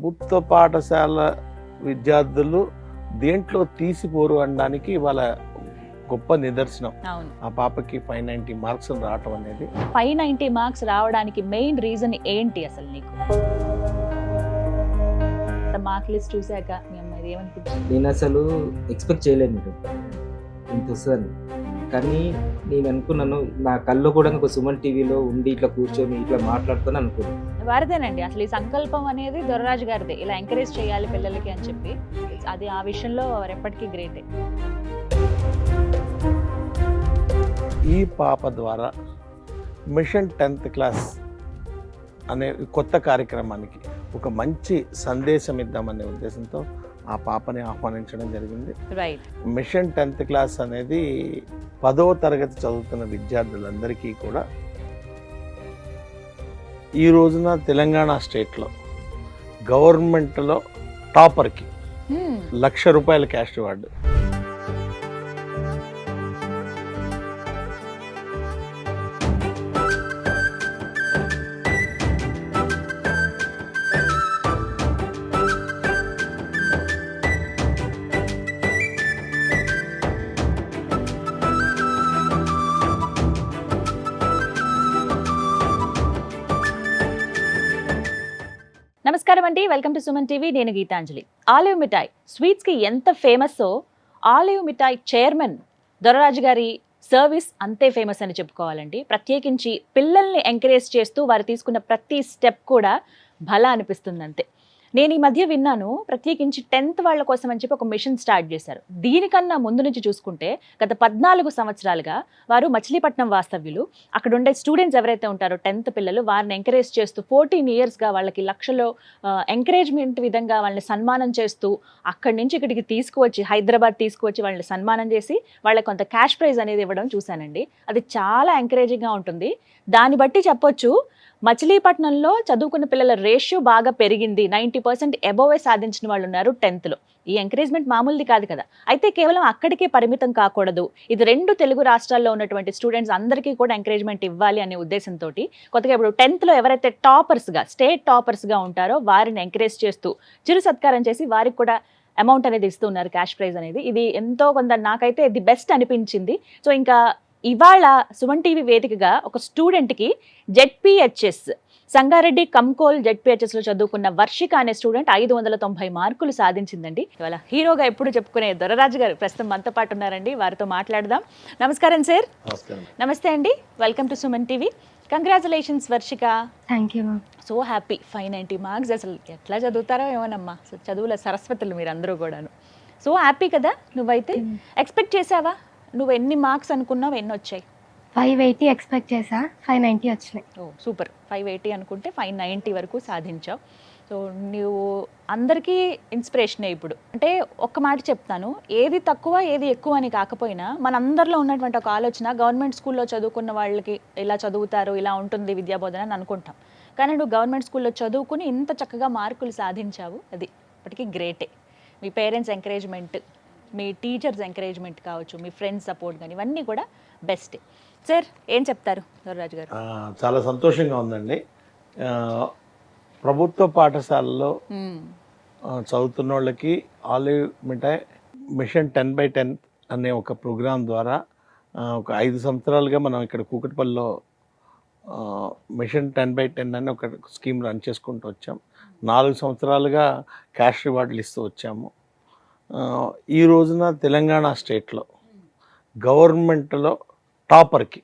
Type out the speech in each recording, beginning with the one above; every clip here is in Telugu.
ప్రభుత్వ పాఠశాల విద్యార్థులు దేంట్లో తీసిపోరు అనడానికి వాళ్ళ గొప్ప నిదర్శనం. ఆ పాపకి 590 మార్క్స్ రావటం అనేది. 590 మార్క్స్ రావడానికి మెయిన్ రీజన్ ఏంటి అసలు నీకు? మార్క్ లిస్ట్ చూసాక మీ అమ్మాయి ఏమనిపించింది? నేను అసలు ఎక్స్పెక్ట్ చేయలేదు మీరు ఇంత వస్తుందని. కానీ నేను అనుకున్నాను, నా కళ్ళు కూడా ఒక సుమన్ టీవీలో ఉండి ఇట్లా కూర్చొని ఇట్లా మాట్లాడుతాను అనుకున్నాను. వారిదేనండి అసలు ఈ సంకల్పం అనేది దొరరాజు గారిదే, ఇలా ఎంకరేజ్ చేయాలి పిల్లలకి అని చెప్పి. అది ఆ విషయంలో ఎప్పటికీ గ్రేటే. ఈ పాప ద్వారా మిషన్ 10th క్లాస్ అనే కొత్త కార్యక్రమానికి ఒక మంచి సందేశం ఇద్దామనే ఉద్దేశంతో ఆ పాపని ఆహ్వానించడం జరిగింది. మిషన్ 10th క్లాస్ అనేది 10వ తరగతి చదువుతున్న విద్యార్థులందరికీ కూడా ఈ రోజున తెలంగాణ స్టేట్లో గవర్నమెంట్లో టాపర్కి ₹1,00,000 క్యాష్ రివార్డు. నమస్కారం అండి, వెల్కమ్ టు సుమన్ టీవీ. నేను గీతాంజలి. ఆలివ్ మిఠాయి స్వీట్స్కి ఎంత ఫేమస్సో ఆలివ్ మిఠాయి చైర్మన్ దొరరాజు గారి సర్వీస్ అంతే ఫేమస్ అని చెప్పుకోవాలండి. ప్రత్యేకించి పిల్లల్ని ఎంకరేజ్ చేస్తూ వారు తీసుకున్న ప్రతి స్టెప్ కూడా భలా అనిపిస్తుంది అంతే. నేను ఈ మధ్య విన్నాను, ప్రత్యేకించి 10th వాళ్ళ కోసం అని చెప్పి ఒక మిషన్ స్టార్ట్ చేశారు. దీనికన్నా ముందు నుంచి చూసుకుంటే గత 14 సంవత్సరాలుగా వారు మచిలీపట్నం వాస్తవ్యులు. అక్కడ ఉండే స్టూడెంట్స్ ఎవరైతే ఉంటారో 10th పిల్లలు, వారిని ఎంకరేజ్ చేస్తూ 14 yearsగా వాళ్ళకి లక్షలో ఎంకరేజ్మెంట్ విధంగా వాళ్ళని సన్మానం చేస్తూ అక్కడి నుంచి ఇక్కడికి తీసుకువచ్చి హైదరాబాద్ తీసుకువచ్చి వాళ్ళని సన్మానం చేసి వాళ్ళకి కొంత క్యాష్ ప్రైజ్ అనేది ఇవ్వడం చూశానండి. అది చాలా ఎంకరేజింగ్గా ఉంటుంది. దాన్ని బట్టి చెప్పొచ్చు మచిలీపట్నంలో చదువుకున్న పిల్లల రేషియో బాగా పెరిగింది. 90% అబోవే సాధించిన వాళ్ళు ఉన్నారు 10th. ఈ ఎంకరేజ్మెంట్ మామూలుది కాదు కదా. అయితే కేవలం అక్కడికే పరిమితం కాకూడదు. ఇది 2 తెలుగు రాష్ట్రాల్లో ఉన్నటువంటి స్టూడెంట్స్ అందరికీ కూడా ఎంకరేజ్మెంట్ ఇవ్వాలి అనే ఉద్దేశంతో కొత్తగా ఇప్పుడు 10th ఎవరైతే టాపర్స్గా స్టేట్ టాపర్స్గా ఉంటారో వారిని ఎంకరేజ్ చేస్తూ చిరు సత్కారం చేసి వారికి కూడా అమౌంట్ అనేది ఇస్తున్నారు, క్యాష్ ప్రైజ్ అనేది. ఇది ఎంతో కొంత నాకైతే ది బెస్ట్ అనిపించింది. సో ఇంకా ఇవాళ సుమన్ టీవీ వేదికగా ఒక స్టూడెంట్కి జెడ్పీహెచ్ఎస్ సంగారెడ్డి కంకోల్ జెడ్పీహెచ్ఎస్లో చదువుకున్న వర్షిక అనే స్టూడెంట్ 590 మార్కులు సాధించిందండి. ఇవాళ హీరోగా ఎప్పుడు చెప్పుకునే దొరరాజు గారు ప్రస్తుతం మనతో పాటు ఉన్నారండి, వారితో మాట్లాడదాం. నమస్కారం సార్. నమస్తే అండి, welcome to Suman TV. Congratulations Varshika. Thank you ma'am. So happy. 590 marks అసలు ఎట్లా చదువుతారో ఏమోనమ్మా, చదువుల సరస్వతులు మీరు అందరూ కూడాను. సో హ్యాపీ కదా నువ్వైతే? ఎక్స్పెక్ట్ చేసావా? నువ్వు ఎన్ని మార్క్స్ అనుకున్నావు, ఎన్ని వచ్చాయి? 580 ఎక్స్పెక్ట్ చేసా, 590 వచ్చినాయి. ఓ సూపర్. 580 అనుకుంటే 590 వరకు సాధించావు. సో నువ్వు అందరికీ ఇన్స్పిరేషనే ఇప్పుడు. అంటే ఒక్క మాట చెప్తాను, ఏది తక్కువ ఏది ఎక్కువ అని కాకపోయినా మనందరిలో ఉన్నటువంటి ఒక ఆలోచన గవర్నమెంట్ స్కూల్లో చదువుకున్న వాళ్ళకి ఇలా చదువుతారు, ఇలా ఉంటుంది విద్యాబోధన అని అనుకుంటాం. కానీ నువ్వు గవర్నమెంట్ స్కూల్లో చదువుకుని ఇంత చక్కగా మార్కులు సాధించావు, అది ఇప్పటికీ గ్రేటే. మీ పేరెంట్స్ ఎంకరేజ్మెంట్, మీ టీచర్స్ ఎంకరేజ్మెంట్ కావచ్చు, మీ ఫ్రెండ్స్ సపోర్ట్ కానీ ఇవన్నీ కూడా బెస్ట్. సార్ ఏం చెప్తారు దొరరాజు గారు? చాలా సంతోషంగా ఉందండి. ప్రభుత్వ పాఠశాలలో చదువుతున్న వాళ్ళకి ఆలివ్ మిఠాయి మిషన్ 10/10 అనే ఒక ప్రోగ్రాం ద్వారా ఒక 5 సంవత్సరాలుగా మనం ఇక్కడ కూకట్పల్లిలో మిషన్ 10/10 అని ఒక స్కీమ్ రన్ చేసుకుంటూ వచ్చాం. 4 సంవత్సరాలుగా క్యాష్ రివార్డులు ఇస్తూ వచ్చాము. ఈ రోజున తెలంగాణ స్టేట్లో గవర్నమెంట్లో టాపర్కి,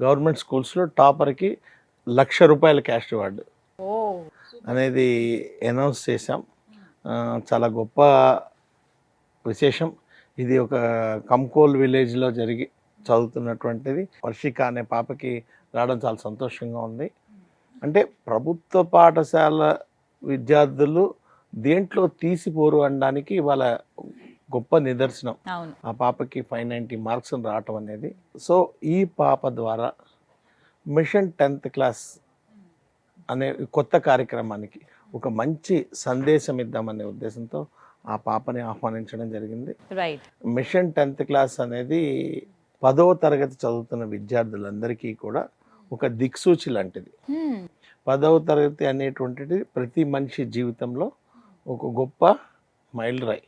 గవర్నమెంట్ స్కూల్స్లో టాపర్కి ₹1,00,000 క్యాష్ రివార్డు అనేది అనౌన్స్ చేశాం. చాలా గొప్ప విశేషం ఇది. ఒక కంకోల్ విలేజ్లో చదువుతున్నటువంటిది వర్షిక అనే పాపకి రావడం చాలా సంతోషంగా ఉంది. అంటే ప్రభుత్వ పాఠశాల విద్యార్థులు దేంట్లో తీసిపోరు అనడానికి వాళ్ళ గొప్ప నిదర్శనం. ఆ పాపకి 590 మార్క్స్ రావటం అనేది. సో ఈ పాప ద్వారా మిషన్ 10th క్లాస్ అనే కొత్త కార్యక్రమానికి ఒక మంచి సందేశం ఇద్దామనే ఉద్దేశంతో ఆ పాపని ఆహ్వానించడం జరిగింది. మిషన్ 10th క్లాస్ అనేది 10వ తరగతి చదువుతున్న విద్యార్థులందరికీ కూడా ఒక దిక్సూచి లాంటిది. 10వ తరగతి అనేటువంటిది ప్రతి మనిషి జీవితంలో ఒక గొప్ప మైలురాయి.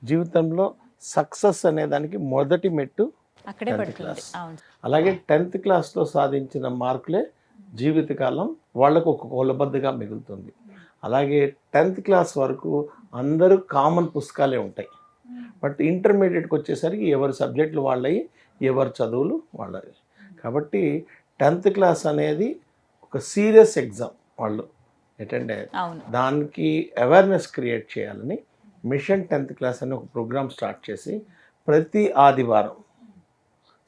జీవితంలో సక్సెస్ అనేదానికి మొదటి మెట్టు అక్కడే 10th పడుతుంది. క్లాస్. అవును. అలాగే 10th క్లాస్లో సాధించిన మార్కులే జీవితకాలం వాళ్ళకు ఒక కొలబద్దగా మిగులుతుంది. అలాగే 10th క్లాస్ వరకు అందరూ కామన్ పుస్తకాలే ఉంటాయి. బట్ ఇంటర్మీడియట్కి వచ్చేసరికి ఎవరి సబ్జెక్టులు వాళ్ళవి, ఎవరి చదువులు వాళ్ళవి. కాబట్టి 10th క్లాస్ అనేది ఒక సీరియస్ ఎగ్జామ్ వాళ్ళు అటెండ్ అయ్యారు. అవును. దానికి అవేర్నెస్ క్రియేట్ చేయాలని మిషన్ 10th క్లాస్ అని ఒక ప్రోగ్రామ్ స్టార్ట్ చేసి ప్రతి ఆదివారం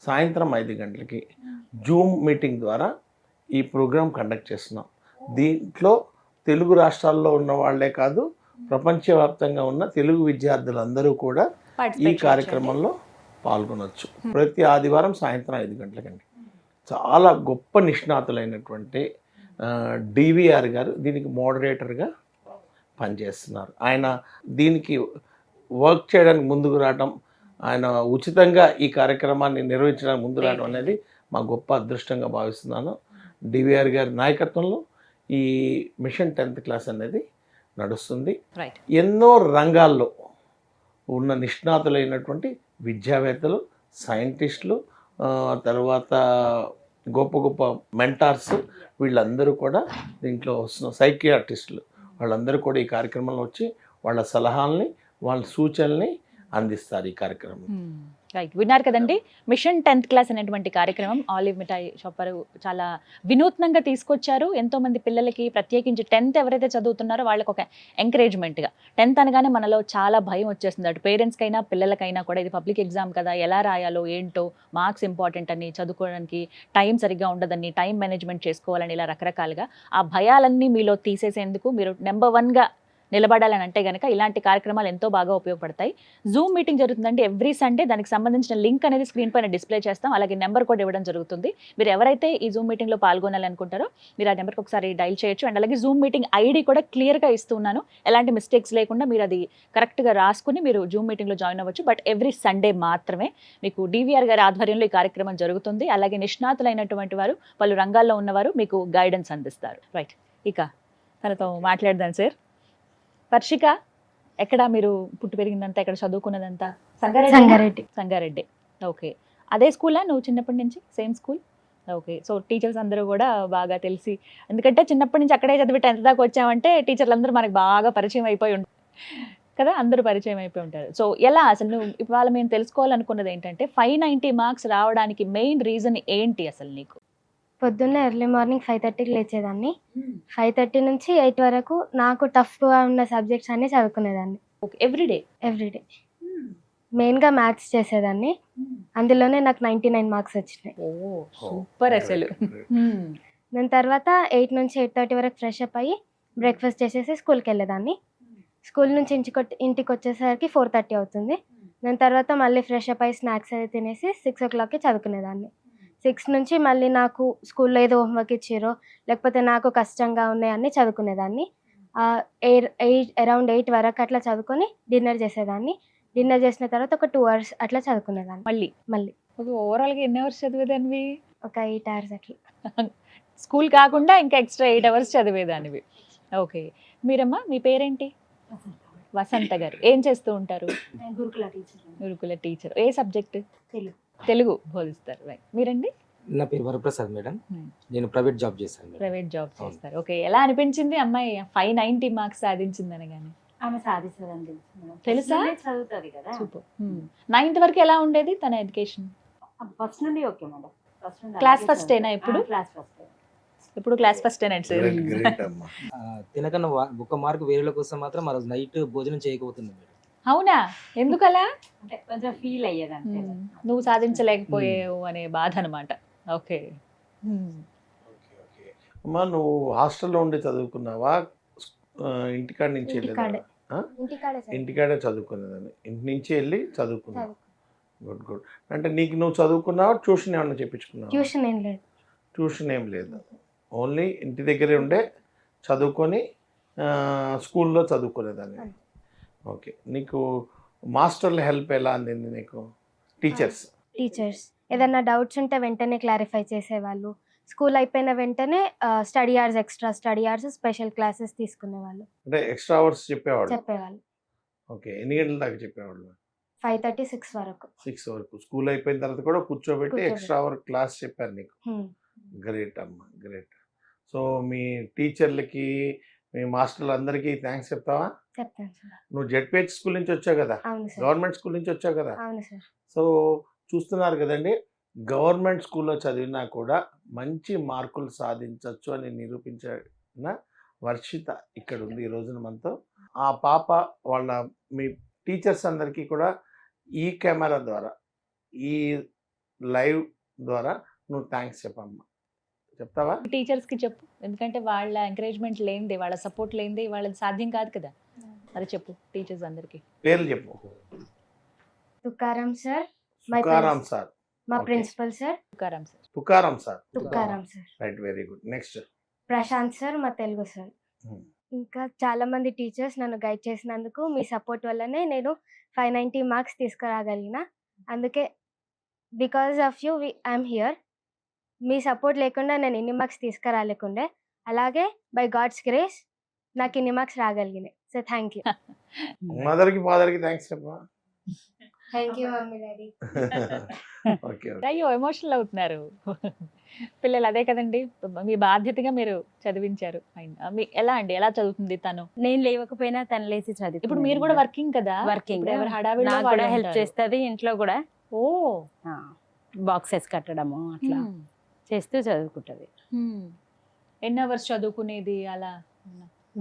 సాయంత్రం 5 గంటలకి జూమ్ మీటింగ్ ద్వారా ఈ ప్రోగ్రాం కండక్ట్ చేస్తున్నాం. దీంట్లో తెలుగు రాష్ట్రాల్లో ఉన్న వాళ్ళే కాదు, ప్రపంచవ్యాప్తంగా ఉన్న తెలుగు విద్యార్థులందరూ కూడా ఈ Participate కార్యక్రమంలో పాల్గొనవచ్చు. ప్రతి ఆదివారం సాయంత్రం 5 గంటలకండి. చాలా గొప్ప నిష్ణాతులైనటువంటి డివిఆర్ గారు దీనికి మోడరేటర్గా పనిచేస్తున్నారు. ఆయన దీనికి వర్క్ చేయడానికి ముందుకు రావడం, ఆయన ఉచితంగా ఈ కార్యక్రమాన్ని నిర్వహించడానికి ముందు రావడం అనేది మా గొప్ప అదృష్టంగా భావిస్తున్నాను. డివిఆర్ గారి నాయకత్వంలో ఈ మిషన్ 10th క్లాస్ అనేది నడుస్తుంది. రైట్. ఎన్నో రంగాల్లో ఉన్న నిష్ణాతులైనటువంటి విద్యావేత్తలు, సైంటిస్టులు, తర్వాత గొప్ప గొప్ప మెంటార్స్ వీళ్ళందరూ కూడా దీంట్లో వస్తున్న సైకియాట్రిస్టులు వాళ్ళందరూ కూడా ఈ కార్యక్రమంలో వచ్చి వాళ్ళ సలహాలని, వాళ్ళ సూచనల్ని అందిస్తారు ఈ కార్యక్రమం. రైట్. విన్నారు కదండి, మిషన్ 10th క్లాస్ అనేటువంటి కార్యక్రమం ఆలివ్ మిఠాయి షాప్ వారు చాలా వినూత్నంగా తీసుకొచ్చారు. ఎంతో మంది పిల్లలకి, ప్రత్యేకించి 10th ఎవరైతే చదువుతున్నారో వాళ్ళకి ఒక ఎంకరేజ్మెంట్గా. 10th అనగానే మనలో చాలా భయం వచ్చేస్తుంది, అటు పేరెంట్స్కైనా పిల్లలకైనా కూడా. ఇది పబ్లిక్ ఎగ్జామ్ కదా, ఎలా రాయాలో ఏంటో, మార్క్స్ ఇంపార్టెంట్ అని, చదువుకోవడానికి టైం సరిగ్గా ఉండదని, టైం మేనేజ్మెంట్ చేసుకోవాలని, ఇలా రకరకాలుగా ఆ భయాలన్నీ మీలో తీసేసేందుకు మీరు నెంబర్ 1గా నిలబడాలని అంటే కనుక ఇలాంటి కార్యక్రమాలు ఎంతో బాగా ఉపయోగపడతాయి. జూమ్ మీటింగ్ జరుగుతుందంటే ఎవ్రీ సండే. దానికి సంబంధించిన లింక్ అనేది స్క్రీన్ పైన డిస్ప్లే చేస్తాం. అలాగే నెంబర్ కూడా ఇవ్వడం జరుగుతుంది. మీరు ఎవరైతే ఈ జూమ్ మీటింగ్లో పాల్గొనాలనుకుంటారో మీరు ఆ నెంబర్కి ఒకసారి డైల్ చేయొచ్చు. అండ్ అలాగే జూమ్ మీటింగ్ ఐడి కూడా క్లియర్గా ఇస్తున్నాను, ఎలాంటి మిస్టేక్స్ లేకుండా మీరు అది కరెక్ట్గా రాసుకుని మీరు జూమ్ మీటింగ్లో జాయిన్ అవ్వచ్చు. బట్ ఎవ్రీ సండే మాత్రమే మీకు డివిఆర్ గారి ఆధ్వర్యంలో ఈ కార్యక్రమం జరుగుతుంది. అలాగే నిష్ణాతులైనటువంటి వారు, పలు రంగాల్లో ఉన్నవారు మీకు గైడెన్స్ అందిస్తారు. రైట్. ఇక తనతో మాట్లాడదాం సార్. వర్షిక, ఎక్కడ మీరు పుట్టి పెరిగిందంతా, ఎక్కడ చదువుకున్నదంతా? సంగారెడ్డి. సంగారెడ్డి. ఓకే. అదే స్కూలా నువ్వు చిన్నప్పటి నుంచి? Same school. Okay. So teachers అందరూ కూడా బాగా తెలిసి, ఎందుకంటే చిన్నప్పటి నుంచి అక్కడే చదివి 10th దాకా వచ్చామంటే టీచర్లు అందరూ మనకు బాగా పరిచయం అయిపోయి ఉంటారు కదా, అందరూ పరిచయం అయిపోయి ఉంటారు. సో ఎలా అసలు నువ్వు ఇవాళ మేము తెలుసుకోవాలనుకున్నది ఏంటంటే 590 మార్క్స్ రావడానికి మెయిన్ రీజన్ ఏంటి అసలు నీకు? పొద్దున్నే ఎర్లీ మార్నింగ్ 5:30కి లేచేదాన్ని. 5:30 నుంచి 8 వరకు నాకు టఫ్గా ఉన్న సబ్జెక్ట్స్ అన్నీ చదువుకునేదాన్ని. ఓకే. ఎవ్రీడే? ఎవ్రీడే. మెయిన్గా మ్యాథ్స్ చేసేదాన్ని. అందులోనే నాకు 99 మార్క్స్ వచ్చినాయి. ఓ సూపర్ అసలు. దాని తర్వాత 8 నుంచి 8:30 వరకు ఫ్రెష్ అప్ అయ్యి బ్రేక్ఫాస్ట్ చేసేసి స్కూల్కి వెళ్ళేదాన్ని. స్కూల్ నుంచి ఇంటికి వచ్చేసరికి 4:30 అవుతుంది. దాని తర్వాత మళ్ళీ ఫ్రెష్ అప్ అయ్యి స్నాక్స్ అది తినేసి 6 o'clockకి చదువుకునేదాన్ని. 6 నుంచి మళ్ళీ నాకు స్కూల్లో ఏదో హోంవర్క్ ఇచ్చారో లేకపోతే నాకు కష్టంగా ఉన్నాయన్నీ చదువుకునేదాన్ని. అరౌండ్ 8 వరకు అట్లా చదువుకొని డిన్నర్ చేసేదాన్ని. డిన్నర్ చేసిన తర్వాత ఒక 2 hours అట్లా చదువుకునేదాన్ని. మళ్ళీ ఓవరాల్గా ఎన్ని అవర్స్ చదివేదానివి? ఒక 8 hours అట్లా. స్కూల్ కాకుండా ఇంకా ఎక్స్ట్రా 8 hours చదివేదానివి. ఓకే. మీరమ్మా, మీ పేరేంటి? వసంత గారు. ఏం చేస్తూ ఉంటారు? గురుకుల టీచర్. ఏ సబ్జెక్ట్? తెలుగు బోధిస్తారు. రైట్. మీరండి? నా పేరు వరప్రసాద్ మేడం. నేను ప్రైవేట్ జాబ్ చేశాను మేడం. ప్రైవేట్ జాబ్ చేస్తారు. ఓకే. ఎలా అనిపించింది అమ్మాయి 590 మార్క్స్ సాధించింది అనగానే? ఆమె సాధిస్తుందండి, తెలుసా? చదువుతుంది కదా. సూపర్. 9th వరకు ఎలా ఉండేది తన ఎడ్యుకేషన్? ఫస్ట్ నుండి ఓకే మేడం. ఫస్ట్ నుండి క్లాస్ ఫస్ట్ ఏనా ఇప్పుడు? Class first. ఇప్పుడు క్లాస్ ఫస్ట్ ఏనా సార్? గ్రేట్ అమ్మా. తినకన్నా ఒక మార్క్ వేరేల కోసం మాత్రం ఆ రోజు నైట్ భోజనం చేయకపోతుంది మేడం. అవునా? ఎందుకలా? అంటే కొంచెం ఫీల్ అయ్యేదంటే నువ్వు సాధించలేకపోయావు అనే బాధ అనమాట. ఓకే. అమ్మా, నువ్వు హాస్టల్లో ఉండి చదువుకున్నావా, ఇంటికాడ నుంచి వెళ్ళేదా? ఇంటికాడే చదువుకునేదాన్ని. ఇంటి నుంచి వెళ్ళి చదువుకున్నావు. Good good. అంటే నీకు నువ్వు చదువుకున్నావా, ట్యూషన్ ఏమన్నా చెప్పించుకున్నావా? ట్యూషన్ ఏం లేదు, ఓన్లీ ఇంటి దగ్గరే ఉండే చదువుకొని స్కూల్లో చదువుకునేదాన్ని. ఓకే. నీకు మాస్టర్ల హెల్ప్ ఎలా అందింది నీకు? టీచర్స్ ఏదైనా డౌట్స్ ఉంటే వెంటనే క్లారిఫై చేసేవాళ్ళు. స్కూల్ అయిపోయిన వెంటనే study hours, extra study hours, special classes తీసుకునేవాళ్ళు, అంటే ఎక్స్ట్రా అవర్స్ చెప్పేవాళ్ళు. చెప్పేవాళ్ళు. ఓకే, ఎన్ని గంటల దాకా చెప్పేవాళ్ళు? 5:30, 6 వరకు. 6 వరకు. స్కూల్ అయిపోయిన తర్వాత కూడా కూర్చోబెట్టి ఎక్స్ట్రా అవర్ క్లాస్ చెప్పారు నీకు. గ్రేట్ అమ్మా, గ్రేట్. సో మీ టీచర్లకి, మీ మాస్టర్లు అందరికీ థ్యాంక్స్ చెప్తావా? చెప్తాను సార్. నువ్వు జెడ్పీహెచ్ స్కూల్ నుంచి వచ్చావు కదా, అవును సార్. గవర్నమెంట్ స్కూల్ నుంచి వచ్చావు కదా. అవును సార్. సో చూస్తున్నారు కదండి, గవర్నమెంట్ స్కూల్లో చదివినా కూడా మంచి మార్కులు సాధించవచ్చు అని నిరూపించిన వర్షిత ఇక్కడ ఉంది ఈ రోజున మనతో. ఆ పాప వాళ్ళ మీ టీచర్స్ అందరికీ కూడా ఈ కెమెరా ద్వారా, ఈ లైవ్ ద్వారా నువ్వు థ్యాంక్స్ చెప్పమ్మా. చెప్తావా? టీచర్స్ కి చెప్పు, ఎందుకంటే వాళ్ళ ఎంకరేజ్మెంట్ లేనిదే, వాళ్ళ సపోర్ట్ లేనిదే వాళ్ళది సాధ్యం కాదు కదా. మరి చెప్పు టీచర్స్ అందరికి. పేర్లు చెప్పు. Tukaram sir, my Tukaram sir, మా Okay. Principal sir. Tukaram sir. Tukaram sir, Tukaram sir. Right, very good. Next Prashant sir, మా తెలుగు సార్. ఇంకా చాలా మంది టీచర్స్ నన్ను గైడ్ చేసినందుకు, మీ సపోర్ట్ వల్లనే నేను 590 మార్క్స్ తీసుకురాగలిగిన. అందుకే because of you I'm here. Me support లేకుండా నేను ఇన్ని మార్క్స్ తీసుకురాలేకుండే. అలాగే బై గాడ్స్ గ్రేస్ నాకు ఇన్ని మార్క్స్ రాగలిగినాయి. So thank you. మదర్కి ఫాదర్కి థ్యాంక్స్ చెప్పమ్మా. Thank you mummy daddy. Okay, అయ్యో ఎమోషనల్ అవుతున్నారు పిల్లలు. అదే కదండి మీ బాధ్యతగా మీరు చదివించారు. Fine. ఎలా అండి, ఎలా చదువుతుంది తను? నేను లేవకపోయినా తను లేచి చదువు. ఇప్పుడు మీరు కూడా వర్కింగ్ కదా, వర్కింగ్ ఇప్పుడు ఎవరు హడావిడిలో నాకు వాళ్ళు కూడా హెల్ప్ ఉంటారు. చేస్తుంది ఇంట్లో కూడా. ఓ బాక్సెస్ కట్టడము అట్లా చేస్తూ చదువుకుంటది. ఎన్ని అవర్స్ చదువుకునేది అలా?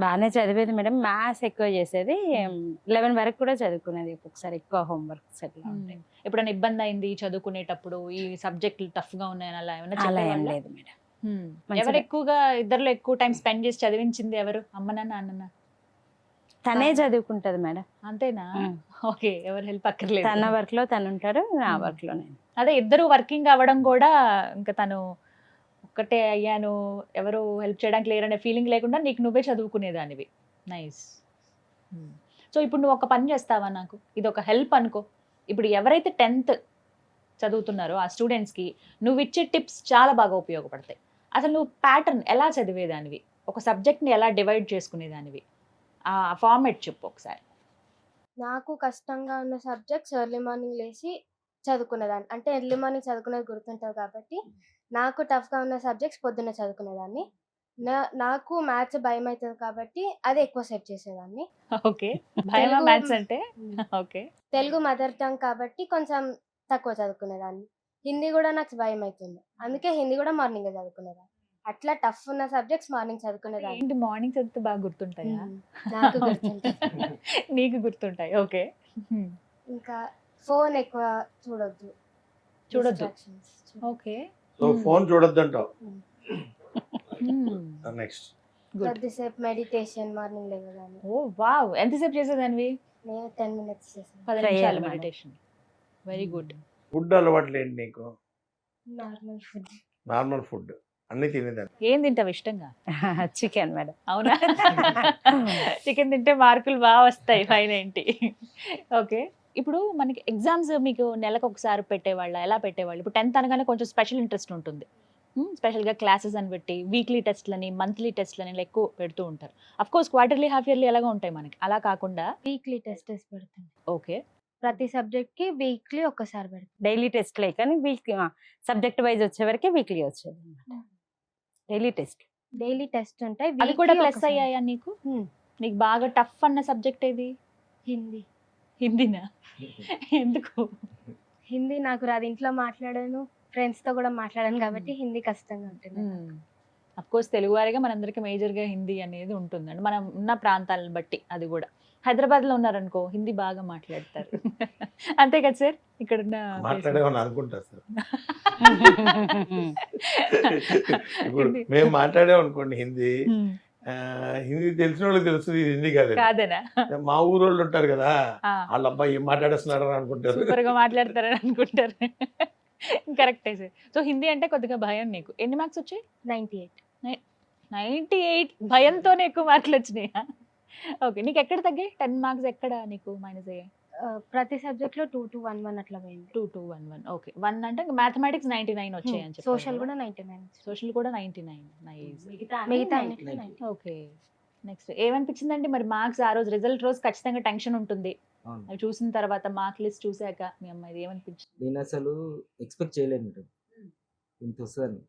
బాగానే చదివేది మేడం. మ్యాథ్స్ ఎక్కువ చేసేది. 11 వరకు కూడా చదువుకునేది. ఒక్కొక్కసారి ఎక్కువ హోంవర్క్స్ అట్లా ఉంటాయి. ఎప్పుడైనా ఇబ్బంది అయింది చదువుకునేటప్పుడు, ఈ సబ్జెక్టులు టఫ్ గా ఉన్నాయని అలా ఏమైనా అలా ఏం చెప్పేవాళ్ళా? లేదు మేడం. ఎవరు మంచిగా. ఎక్కువగా ఇద్దరులో ఎక్కువ టైం స్పెండ్ చేసి చదివించింది ఎవరు? అమ్మనా నాన్ననా? తనే చదువుకుంటది మేడం. అంతేనా? ఉమ్. ఓకే, ఎవరు హెల్ప్ అక్కర్లేదు. తన వర్క్ లో తను ఉంటాడు, నా వర్క్ లో నేను. అదే ఇద్దరు వర్కింగ్ అవ్వడం కూడా, ఇంకా తను ఒక్కటే అయ్యాను ఎవరు హెల్ప్ చేయడానికి లేరనే ఫీలింగ్ లేకుండా నీకు నువ్వే చదువుకునేదానివి. నైస్. సో ఇప్పుడు నువ్వు ఒక పని చేస్తావా నాకు? ఇది ఒక హెల్ప్ అనుకో. ఇప్పుడు ఎవరైతే 10th చదువుతున్నారో ఆ స్టూడెంట్స్కి నువ్వు ఇచ్చే టిప్స్ చాలా బాగా ఉపయోగపడతాయి. అసలు నువ్వు ప్యాటర్న్ ఎలా చదివేదానివి, ఒక సబ్జెక్ట్ని ఎలా డివైడ్ చేసుకునేదానివి, ఆ ఫార్మేట్ చెప్పు ఒకసారి. నాకు కష్టంగా ఉన్న సబ్జెక్ట్స్ ఎర్లీ మార్నింగ్ లేచి చదువుకునేదాన్ని. అంటే ఎర్లీ మార్నింగ్ చదువుకునేది గుర్తుంటుంది కాబట్టి నాకు టఫ్గా ఉన్న సబ్జెక్ట్స్ పొద్దున్న చదువుకునేదాన్ని. నాకు మ్యాథ్స్ భయం అవుతుంది కాబట్టి అది ఎక్కువ సెట్ చేసేదాన్ని. ఓకే, భయమా తెలుగు- మ్యాథ్స్ అంటే? ఓకే. తెలుగు మదర్ టంగ్ కాబట్టి కొంచెం తక్కువ చదువుకునేదాన్ని. హిందీ కూడా నాకు భయం అవుతుంది, అందుకే హిందీ కూడా మార్నింగ్ చదువుకునేదాన్ని. అట్లా టఫ్ ఉన్న సబ్జెక్ట్స్ మార్నింగ్ చదువుకునేదాన్ని. ఏంటి మార్నింగ్ చదివితే బాగా గుర్తుంటాయా? నాకు గుర్తుంటుంది. నీకు గుర్తుంటాయి. ఓకే. ఇంకా ఫోన్ ఎక్కువ చూడొద్దు. చూడొద్దు. Distractions. ఓకే. సో ఫోన్ చూడొద్దు అంటావు. నెక్స్ట్ కొద్దిసేపు మెడిటేషన్ మార్నింగ్ లేవగానే. ఓ వావ్, ఎంతసేపు చేసేదానివి? నేను 10 minutes చేశాను. 10 Prayer నిమిషాలు madam. Meditation. Very good. Food అలవాట్లు ఏంటి నీకు? Normal food. నార్మల్ ఫుడ్ అన్ని తినేదాన్ని. ఏం తింటావు ఇష్టంగా? Chicken madam. అవునా? చికెన్ తింటే మార్కులు బాగా వస్తాయి 590. ఓకే. ఇప్పుడు మనకి ఎగ్జామ్స్ మీకు నెలకు ఒకసారి పెట్టేవాళ్ళ, ఎలా పెట్టేవాళ్ళు? ఇప్పుడు 10th అనగానే కొంచెం స్పెషల్ ఇంట్రెస్ట్ ఉంటుంది. స్పెషల్గా క్లాసెస్ అని పెట్టి వీక్లీ టెస్ట్లని, మంత్లీ టెస్ట్లని ఇలా ఎక్కువ పెడుతూ ఉంటారు. Of course quarterly, half yearly ఎలాగో ఉంటాయి మనకి. అలా కాకుండా వీక్లీ టెస్టెస్ పెడుతుంది. ఓకే, ప్రతి సబ్జెక్ట్ కి వీక్లీ ఒక్కసారి పెడుతుంది. డైలీ టెస్ట్ లే కానీ వీక్లీ సబ్జెక్ట్ వైజ్ వచ్చే వరకే వీక్లీ వచ్చేది అనమాట. Daily test. డైలీ టెస్ట్ ఉంటాయి. అవి కూడా weekly ప్లస్ ఒక్కసారి. అయ్యాయా నీకు? Hmm. నీకు బాగా టఫ్ అన్న సబ్జెక్ట్ ఏది? హిందీ. హిందీనా? ఎందుకు? హిందీ నాకు రాదు, ఇంట్లో మాట్లాడాను, ఫ్రెండ్స్ తో కూడా మాట్లాడాను కాబట్టి హిందీ కష్టంగా ఉంటుంది. అఫ్ కోర్స్ తెలుగువారిగా మనందరికీ మేజర్గా హిందీ అనేది ఉంటుందండి, మనం ఉన్న ప్రాంతాలను బట్టి. అది కూడా హైదరాబాద్లో ఉన్నారనుకో హిందీ బాగా మాట్లాడతారు. అంతే కదా సార్? ఇక్కడ మాట్లాడేమని అనుకుంటా సార్. ఇప్పుడు మేము మాట్లాడామనుకోండి హిందీ, హిందీ తెలిసిన వాళ్ళకి తెలుస్తుంది, ఇది హిందీ కాదు. కాదనా? మా ఊరు వాళ్ళు ఉంటారు కదా, వాళ్ళ అబ్బాయి ఏం మాట్లాడేస్తున్నారు అని అనుకుంటారు. సూపర్ గా మాట్లాడతారని అనుకుంటారు. కరెక్టే సార్. సో హిందీ అంటే కొద్దిగా భయం నీకు. ఎన్ని మార్క్స్ వచ్చాయి? 98. 98. భయంతోనే ఎక్కువ మార్కులు వచ్చినాయా? ఓకే. నీకు ఎక్కడ తగ్గాయి? 10 మార్క్స్ ఎక్కడ నీకు మైనస్ అయ్యాయి? ప్రతి సబ్జెక్ట్లో 2-1 అట్లా పోయింది. 2-2-1-1 ఓకే. 1 అంటే మ్యాథమెటిక్స్ 99 వచ్చాయి అని చెప్పారు. సోషల్ కూడా 99. సోషల్ కూడా 99. నైస్. మిగతా 99. ఓకే. నెక్స్ట్ ఏమనిపించిందండి మరి మార్క్స్ ఆ రోజు రిజల్ట్ రోజు ఖచ్చితంగా టెన్షన్ ఉంటుంది. అవును. అవి చూసిన తర్వాత మార్క్ లిస్ట్ చూసాక మీ అమ్మాయిది ఏమనిపించింది? నేను అసలు ఎక్స్పెక్ట్ చేయలేదు మేడం ఇంత వస్తుందని.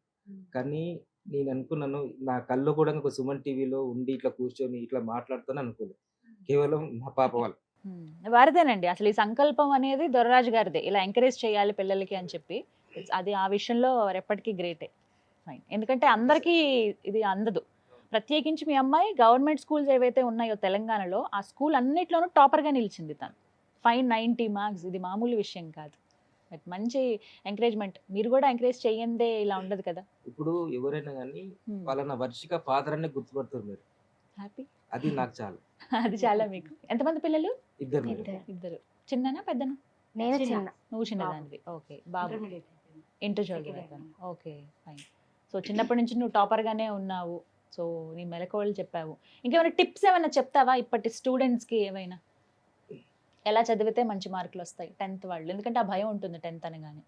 కానీ నేను అనుకున్నాను, నా కళ్ళు కూడా ఒక సుమన్ టీవీలో ఉండి ఇట్లా కూర్చొని ఇట్లా మాట్లాడుతాను అనుకోలేదు. కేవలం నా పాప వాళ్ళు. వారిదేనండి అసలు ఈ సంకల్పం అనేది దొరరాజు గారిదే. ఇలా ఎంకరేజ్ చేయాలి పిల్లలకి అని చెప్పి అది ఆ విషయంలో ఎప్పటికీ గ్రేటే. ఫైన్. ఎందుకంటే అందరికీ ఇది అందదు. ప్రత్యేకించి మీ అమ్మాయి గవర్నమెంట్ స్కూల్స్ ఏవైతే ఉన్నాయో తెలంగాణలో ఆ స్కూల్ అన్నిట్లోనూ టాపర్గా నిలిచింది తను. 590 మార్క్స్ ఇది మామూలు విషయం కాదు. బట్ మంచి ఎంకరేజ్మెంట్. మీరు కూడా ఎంకరేజ్ చేయందే ఇలా ఉండదు కదా. ఇప్పుడు ఎవరైనా కానీ వాళ్ళ నా వర్షిక ఫాదర్ అనే గుర్తుపడుతుంది మీరు. హ్యాపీ. అది నాకు చాలా. అది చాలా మీకు. ఎంతమంది పిల్లలు? ఇద్దరు మేడం. ఇద్దరు. ఇద్దరు. చిన్ననా పెద్దనా? నేను చిన్న. చిన్న. నువ్వు చిన్నదానివి. ఓకే. బాబు Intermediate అయిపోయింది. ఇంటర్ చదువుతాను. Okay fine. సో చిన్నప్పటి నుంచి నువ్వు టాపర్గానే ఉన్నావు. సో నీ మెలకువలు చెప్పావు. ఇంకేమైనా టిప్స్ ఏమైనా చెప్తావా ఇప్పటి స్టూడెంట్స్కి ఏమైనా? ఎలా చదివితే మంచి మార్కులు వస్తాయి 10th వాళ్ళు? ఎందుకంటే ఆ భయం ఉంటుంది 10th అనగానే.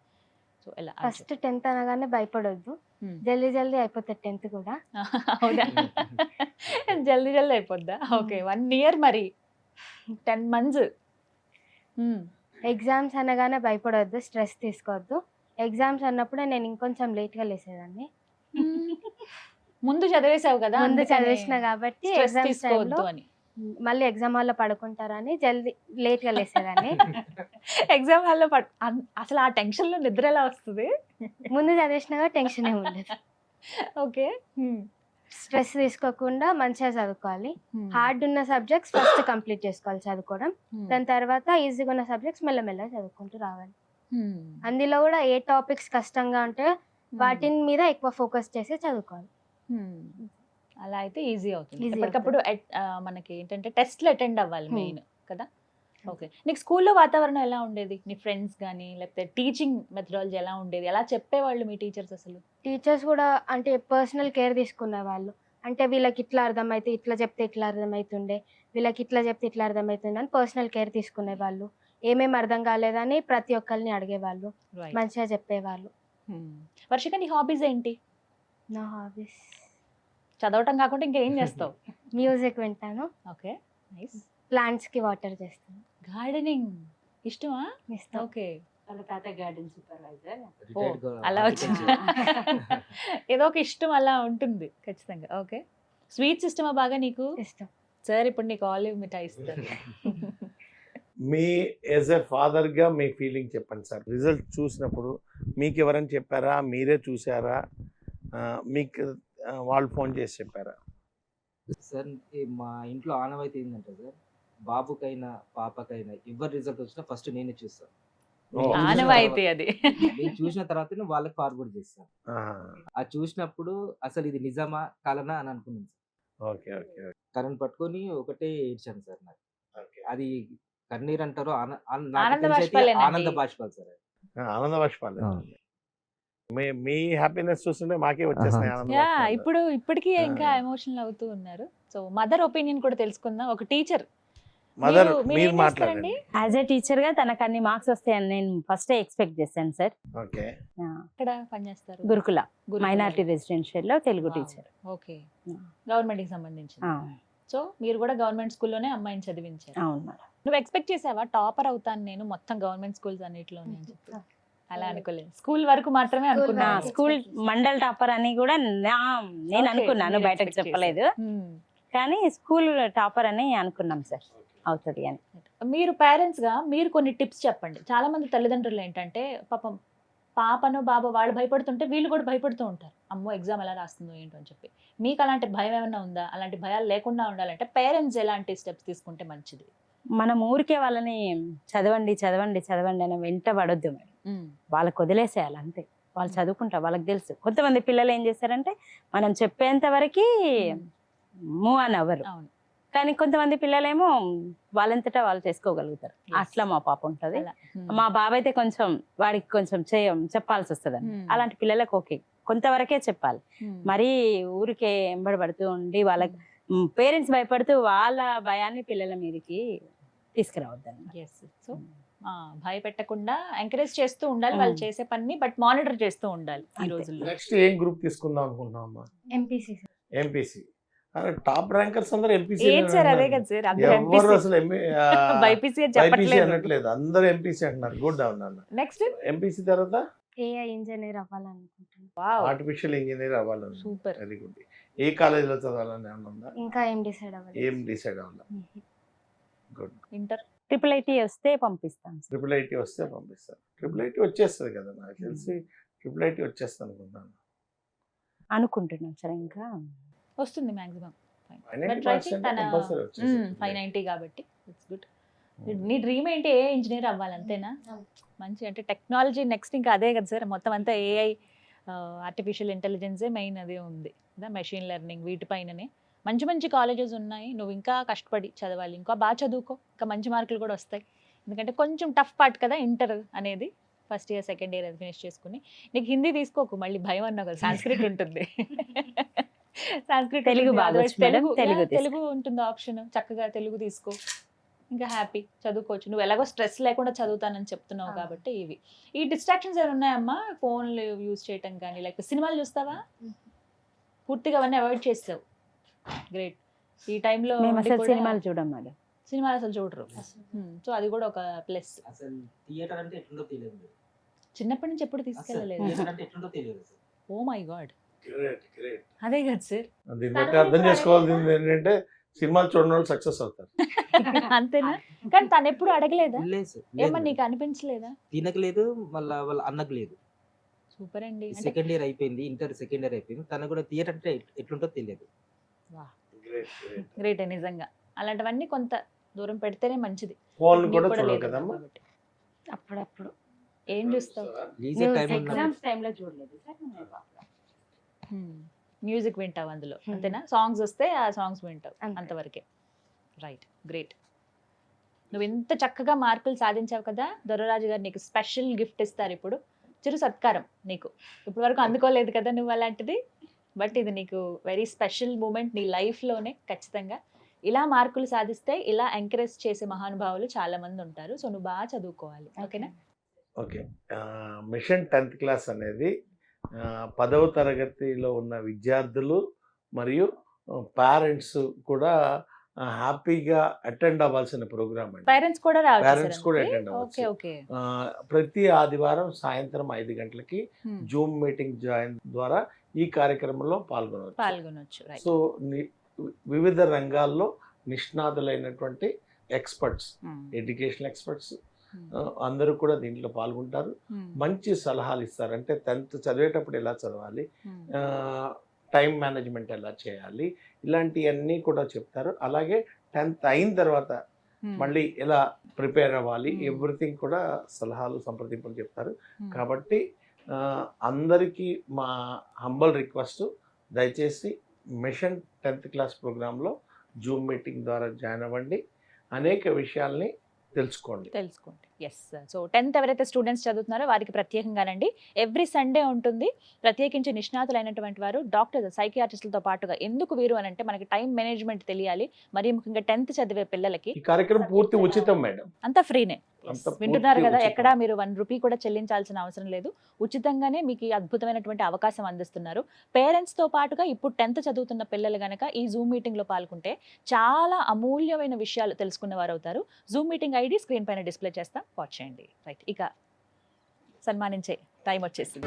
సో ఎలా? ఫస్ట్ 10th అనగానే భయపడొద్దు. Hmm. జల్దీ అయిపోతుంది 10th కూడా. అవునా? జల్దీ అయిపోద్దా? ఓకే. 1 year మరి 10 months. ఎగ్జామ్స్ అనగానే భయపడొద్దు, స్ట్రెస్ తీసుకోవద్దు. ఎగ్జామ్స్ అన్నప్పుడే నేను ఇంకొంచెం లేట్గా లేసేదాన్ని. ముందు చదివేసావు కదా, ముందు అందుకనే చదివేసిన కాబట్టి stress ఎగ్జామ్స్ తీసుకోవద్దు టైంలో అని. మళ్ళీ ఎగ్జామ్ హాల్లో పడుకుంటారని లేట్గా లేసేదాన్ని. ఎగ్జామ్ హాల్లో అసలు ఆ టెన్షన్ లో నిద్ర ఎలా వస్తుంది? ముందు చదివేసినా టెన్షన్ ఏమి ఉండదు. ఓకే. స్ట్రెస్ తీసుకోకుండా మంచిగా చదువుకోవాలి. హార్డ్ ఉన్న సబ్జెక్ట్స్ ఫస్ట్ కంప్లీట్ చేసుకోవాలి చదువుకోవడం. దాని తర్వాత ఈజీగా ఉన్న సబ్జెక్ట్స్ మెల్లమెల్లగా చదువుకుంటూ రావాలి. అందులో కూడా ఏ టాపిక్స్ కష్టంగా ఉంటే వాటి మీద ఎక్కువ ఫోకస్ చేసి చదువుకోవాలి. అలా అయితే ఈజీ అవుతుంది. Easy ఎప్పటికప్పుడు మనకి ఏంటంటే టెస్ట్లు అటెండ్ అవ్వాలి మెయిన్ కదా. ఓకే. నీకు స్కూల్లో వాతావరణం ఎలా ఉండేది? నీ ఫ్రెండ్స్ కానీ లేకపోతే టీచింగ్ మెథడాలజీ ఎలా ఉండేది? ఎలా చెప్పేవాళ్ళు మీ టీచర్స్ అసలు? టీచర్స్ కూడా అంటే పర్సనల్ కేర్ తీసుకునే వాళ్ళు. అంటే వీళ్ళకి ఇట్లా అర్థమైతే ఇట్లా చెప్తే ఇట్లా అర్థమవుతుండే, వీళ్ళకి ఇట్లా చెప్తే ఇట్లా అర్థమవుతుండే అని పర్సనల్ కేర్ తీసుకునే వాళ్ళు. ఏమేమి అర్థం కాలేదని ప్రతి ఒక్కరిని అడిగేవాళ్ళు, మంచిగా చెప్పేవాళ్ళు. వర్షిక నీ హాబీస్ ఏంటి? నా హాబీస్ చదవటం కాకుండా ఇంకేం చేస్తావు? మ్యూజిక్ వింటాను, ఓకే నైస్. ప్లాంట్స్కి వాటర్ చేస్తాను. గార్డెనింగ్ ఇష్టమా? ఇష్టం. ఓకే. వాళ్ళ తాత గార్డెన్ సూపర్వైజర్. Retired గా అలా వచ్చింది. ఏదో ఒక ఇష్టం అలా ఉంటుంది ఖచ్చితంగా. ఓకే. స్వీట్స్ ఇష్టమా బాగా నీకు? ఇష్టం. సార్ ఇప్పుడు నీకు ఆలివ్ మిఠాయి ఇస్తారు. మీ యాజ్ ఎ ఫాదర్గా మీ ఫీలింగ్ చెప్పండి సార్. రిజల్ట్ చూసినప్పుడు మీకు ఎవరైనా చెప్పారా, మీరే చూసారా, మీకు వాళ్ళు ఫోన్ చేసి చెప్పారా? సార్ మా ఇంట్లో ఆనవాయితీ ఏంటంటే సార్, బాబుకైనా పాపకైనా ఎవరి రిజల్ట్ వచ్చినా ఫస్ట్ నేనే చూస్తాను. ఆనవాయితీ అది. నేను చూసిన తర్వాత వాళ్ళకి ఫార్వర్డ్ చేస్తాను. ఆ చూసినప్పుడు అసలు ఇది నిజమా కలనా అని అనుకున్నాను సార్. ఓకే ఓకే కరెంట్ పట్టుకొని ఒకటే ఏడ్చాను సార్. నాకు ఓకే. అది కన్నీరు అంటారు, ఆనంద బాష్పాలేనండి. ఆనంద బాష్పాలు సార్. ఆనంద బాష్పాలు. మీ హ్యాపీనెస్ చూస్తుంటే మాకే వచ్చేస్తాయి ఆనంద యా బాష్పాలు. ఇప్పటికీ ఇంకా ఎమోషనల్ అవుతూ ఉన్నారు. సో మదర్ ఒపీనియన్ కూడా తెలుసుకుందాం. ఒక టీచర్ మదర్ మీరు మాట్లాడండి. యాజ్ ఏ టీచర్ గా తనకు అన్ని మార్క్స్ వస్తాయని నేను ఫస్ట్ ఎక్స్పెక్ట్ చేశాను సార్. ఓకే. ఇక్కడ పనిచేస్తారు గురుకుల గురుకుల. మైనారిటీ రెసిడెన్షియల్ లో Telugu Wow. Teacher. Okay. Government కి సంబంధించి. సో మీరు కూడా గవర్నమెంట్ స్కూల్లోనే అమ్మాయిని చదివించారు. అవును మేడం. నువ్వు ఎక్స్పెక్ట్ చేసావా టాపర్ అవుతాను నేను మొత్తం గవర్నమెంట్ స్కూల్స్ అన్నిటిలోనే అని చెప్పి? అలా అనుకోలేదు. స్కూల్ వరకు మాత్రమే అనుకున్నా. వరకు. స్కూల్ మండల్ టాపర్ అని కూడా నేను Okay, అనుకున్నాను, మీరు బయటకు expect చెప్పలేదు. కానీ స్కూల్ టాపర్ అని అనుకున్నాం సార్, అవుతుంది అని. మీరు పేరెంట్స్ గా మీరు కొన్ని టిప్స్ చెప్పండి. చాలా మంది తల్లిదండ్రులు ఏంటంటే పాపం పాపను బాబు వాళ్ళు భయపడుతుంటే వీళ్ళు కూడా భయపడుతూ ఉంటారు. అమ్మో ఎగ్జామ్ ఎలా రాస్తుందో ఏంటో అని చెప్పి. మీకు అలాంటి భయం ఏమైనా ఉందా? అలాంటి భయాలు లేకుండా ఉండాలంటే పేరెంట్స్ ఎలాంటి స్టెప్స్ తీసుకుంటే మంచిది? మనం ఊరికే వాళ్ళని చదవండి చదవండి చదవండి అని వెంట పడొద్దు మేడం. వాళ్ళకి వదిలేసేయాలి అంతే. వాళ్ళు చదువుకుంటారు, వాళ్ళకి తెలుసు. కొంతమంది పిల్లలు ఏం చేస్తారంటే మనం చెప్పేంత వరకు మూవ్ అని అవ్వరు. అవును. కానీ కొంతమంది పిల్లలేమో వాళ్ళంతటా వాళ్ళు చేసుకోగలుగుతారు. Yes. అట్లా మా పాప ఉంటది. అలా. మా బాబు అయితే కొంచెం వాడికి కొంచెం చెప్పాల్సి వస్తుంది. అలాంటి పిల్లలకు ఓకే కొంతవరకే చెప్పాలి. మరీ ఊరికే ఎంబడి పడుతూ ఉండి వాళ్ళకి పేరెంట్స్ భయపడుతూ వాళ్ళ భయాన్ని పిల్లల మీదకి తీసుకురావద్దని. ఎస్. సో భయపెట్టకుండా ఎంకరేజ్ చేస్తూ ఉండాలి వాళ్ళు చేసే పని, బట్ మానిటర్ చేస్తూ ఉండాలి ఈ అంతే. రోజుల్లో. నెక్స్ట్ ఏం గ్రూప్ తీసుకుందాం అనుకుంటున్నాం అమ్మా? MPC sir. MPC. Top rankers అందరూ ఎంపీసీ. ఏం సార్ అదే కదా సార్, అందరూ ఎవరు ఎంపీసీ అసలు బైపీసీ అని బైపీసీ చెప్పట్లేదు. అనట్లేదు, అందరూ ఎంపీసీ అంటున్నారు. గుడ్ అన్న. నెక్స్ట్ ఎంపీసీ తర్వాత ఏఐ ఇంజనీర్ అవ్వాలనుకుంటున్నాను. వావ్ ఆర్టిఫిషియల్ ఇంజనీర్ అవ్వాలని. సూపర్. Very good. ఏ కాలేజీలో చదవాలని ఏమన్నా ఉందా? ఇంకా ఏం డిసైడ్ అవ్వాలి. ఏం డిసైడ్ అవ్వాలి? గుడ్. ఇంటర్ IIIT వస్తే పంపిస్తాం సార్. ట్రిపుల్ ఐటీ వస్తే పంపిస్తారు. ట్రిపుల్ ఐటీ వచ్చేస్తుంది కదా, నాకు తెలిసి ట్రిపుల్ ఐటీ వచ్చేస్తుంది అనుకుంటాను. అనుకుంటున్నాం సార్. ఇంకా వస్తుంది మాక్సిమం. 90% కంపల్సరీ వచ్చేస్తుంది. 590 కాబట్టి ఇట్స్ గుడ్. నీ డ్రీమ్ ఏంటి? ఏ ఇంజనీర్ అవ్వాలి అంతేనా? మంచి, అంటే టెక్నాలజీ నెక్స్ట్ ఇంకా అదే కదా సార్, మొత్తం అంతా ఏఐ, ఆర్టిఫిషియల్ ఇంటెలిజెన్సే మెయిన్, అదే ఉంది కదా, మెషిన్ లెర్నింగ్, వీటిపైననే మంచి మంచి కాలేజెస్ ఉన్నాయి. నువ్వు ఇంకా కష్టపడి చదవాలి, ఇంకా బాగా చదువుకో, ఇంకా మంచి మార్కులు కూడా వస్తాయి. ఎందుకంటే కొంచెం టఫ్ పార్ట్ కదా ఇంటర్ అనేది, ఫస్ట్ ఇయర్ సెకండ్ ఇయర్ అది ఫినిష్ చేసుకుని. నీకు హిందీ తీసుకోకు, మళ్ళీ భయం అన్నావు కదా, సాంస్క్రిట్ ఉంటుంది. సాంస్క్రిట్, తెలుగు బాగా వచ్చు మేడం, తెలుగు తెలుగు ఉంటుంది ఆప్షన్, చక్కగా తెలుగు తీసుకో, ఇంకా హ్యాపీ చదువుకోవచ్చు. నువ్వు ఎలాగో స్ట్రెస్ లేకుండా చదువుతానని చెప్తున్నావు కాబట్టి. ఇవి ఈ డిస్ట్రాక్షన్స్ ఏమైనా ఉన్నాయమ్మా? ఫోన్లు యూజ్ చేయటం కానీ, లేకపోతే సినిమాలు చూస్తావా? పూర్తిగా అవన్నీ అవాయిడ్ చేస్తావు. గ్రేట్. ఈ టైంలో మేము అసలు సినిమాలు చూడం మేడం. సినిమాలు అసలు చూడరు. సో అది కూడా ఒక ప్లస్. అసలు థియేటర్ అంటే ఎట్లుందో తెలియదు. చిన్నప్పటి నుంచి ఎప్పుడు అసలు తీసుకెళ్ళలేదు. థియేటర్ అంటే ఎట్లుందో తెలియదు sir. Oh my God. Great great. అదే కదా సార్. దీన్ని బట్టి అర్థం చేసుకోవాల్సింది ఏంటంటే సినిమాలు చూడడం వాళ్ళు సక్సెస్ అవుతారు. అంతేనా? కానీ తను ఎప్పుడు అడగలేదా? లేదు సార్. ఏమన్నా నీకు అనిపించలేదా? తినకు లేదు, మళ్ళీ వాళ్ళ అన్నకు లేదు. సూపర్ అండి. సెకండ్ ఇయర్ అయిపోయింది, ఇంటర్ సెకండ్ ఇయర్ అయిపోయింది, తనకు కూడా థియేటర్ అంటే ఎట్లుంటో తెలియదు. Great great. గ్రేట్ నిజంగా. అలాంటివన్నీ కొంత దూరం పెడితేనే మంచిది. ఫోన్ నీకు కూడా కూడా చూడవు లేదు కదమ్మా? కాబట్టి. అప్పుడప్పుడు ఏం చూస్తావు? లీజర్ టైం ఎగ్జామ్స్ టైంలో చూడలేదు సార్. మ్యూజిక్ వింటావు అందులో, అంతేనా? సాంగ్స్ వస్తే ఆ సాంగ్స్ వింటావు, అంతే. అంతవరకే. Right, great. నువ్వు ఇంత చక్కగా మార్కులు సాధించావు కదా, దొరరాజు గారు నీకు స్పెషల్ గిఫ్ట్ ఇస్తారు ఇప్పుడు, చిరు సత్కారం. నీకు ఇప్పటి వరకు అందుకోలేదు కదా నువ్వు అలాంటిది, బట్ ఇది నీకు వెరీ స్పెషల్ మూమెంట్ నీ లైఫ్లోనే. ఖచ్చితంగా ఇలా మార్కులు సాధిస్తే ఇలా ఎంకరేజ్ చేసే మహానుభావులు చాలా మంది ఉంటారు. సో నువ్వు బాగా చదువుకోవాలి, ఓకేనా? ఓకే. మిషన్ 10th క్లాస్ అనేది 10వ తరగతిలో ఉన్న విద్యార్థులు మరియు పేరెంట్స్ కూడా హ్యాపీగా అటెండ్ అవ్వాల్సిన ప్రోగ్రామ్ అండి. పేరెంట్స్ కూడా రావచ్చు. పేరెంట్స్ కూడా అటెండ్ ఓకే అవ్వచ్చు. ఓకే. ప్రతి ఆదివారం సాయంత్రం 5 గంటలకి జూమ్ మీటింగ్ జాయిన్ ద్వారా ఈ కార్యక్రమంలో పాల్గొనవచ్చు. రైట్. సో వివిధ రంగాల్లో నిష్ణాతులైనటువంటి ఎక్స్పర్ట్స్, ఎడ్యుకేషన్ ఎక్స్పర్ట్స్ అందరూ కూడా దీంట్లో పాల్గొంటారు. మంచి సలహాలు ఇస్తారు. అంటే 10th చదివేటప్పుడు ఎలా చదవాలి, టైం మేనేజ్మెంట్ ఎలా చేయాలి, ఇలాంటివన్నీ కూడా చెప్తారు. అలాగే 10th అయిన తర్వాత మళ్ళీ ఎలా ప్రిపేర్ అవ్వాలి, ఎవ్రీథింగ్ కూడా సలహాలు సంప్రదింపులు చెప్తారు. కాబట్టి అందరికీ మా హంబల్ రిక్వెస్ట్, దయచేసి మిషన్ 10th క్లాస్ ప్రోగ్రాంలో జూమ్ మీటింగ్ ద్వారా జాయిన్ అవ్వండి, అనేక విషయాల్ని తెలుసుకోండి. ఎస్. సో 10th ఎవరైతే స్టూడెంట్స్ చదువుతున్నారో వారికి ప్రత్యేకంగానండి ఎవ్రీ సండే ఉంటుంది. ప్రత్యేకించి నిష్ణాతులైనటువంటి వారు డాక్టర్స్, సైకియాట్రిస్టులతో పాటుగా. ఎందుకు వీరు అని అంటే మనకి టైం మేనేజ్మెంట్ తెలియాలి, మరి ముఖ్యంగా 10th చదివే పిల్లలకి. ఈ కార్యక్రమం పూర్తి ఉచితం మేడం. అంతా ఫ్రీనే. అంతా వింటున్నారు పూర్తి కదా, ఉచితం. ఎక్కడా మీరు 1 రూపీ కూడా చెల్లించాల్సిన అవసరం లేదు. ఉచితంగానే మీకు ఈ అద్భుతమైనటువంటి అవకాశం అందిస్తున్నారు. పేరెంట్స్ తో పాటుగా ఇప్పుడు 10th చదువుతున్న పిల్లలు గనక ఈ జూమ్ మీటింగ్ లో పాల్గొంటే చాలా అమూల్యమైన విషయాలు తెలుసుకున్న వారు అవుతారు. జూమ్ మీటింగ్ ఐడి స్క్రీన్ పైన డిస్ప్లే చేస్తాం, వాచ్ చేయండి. రైట్, ఇక సన్మానించే టైం వచ్చేసింది.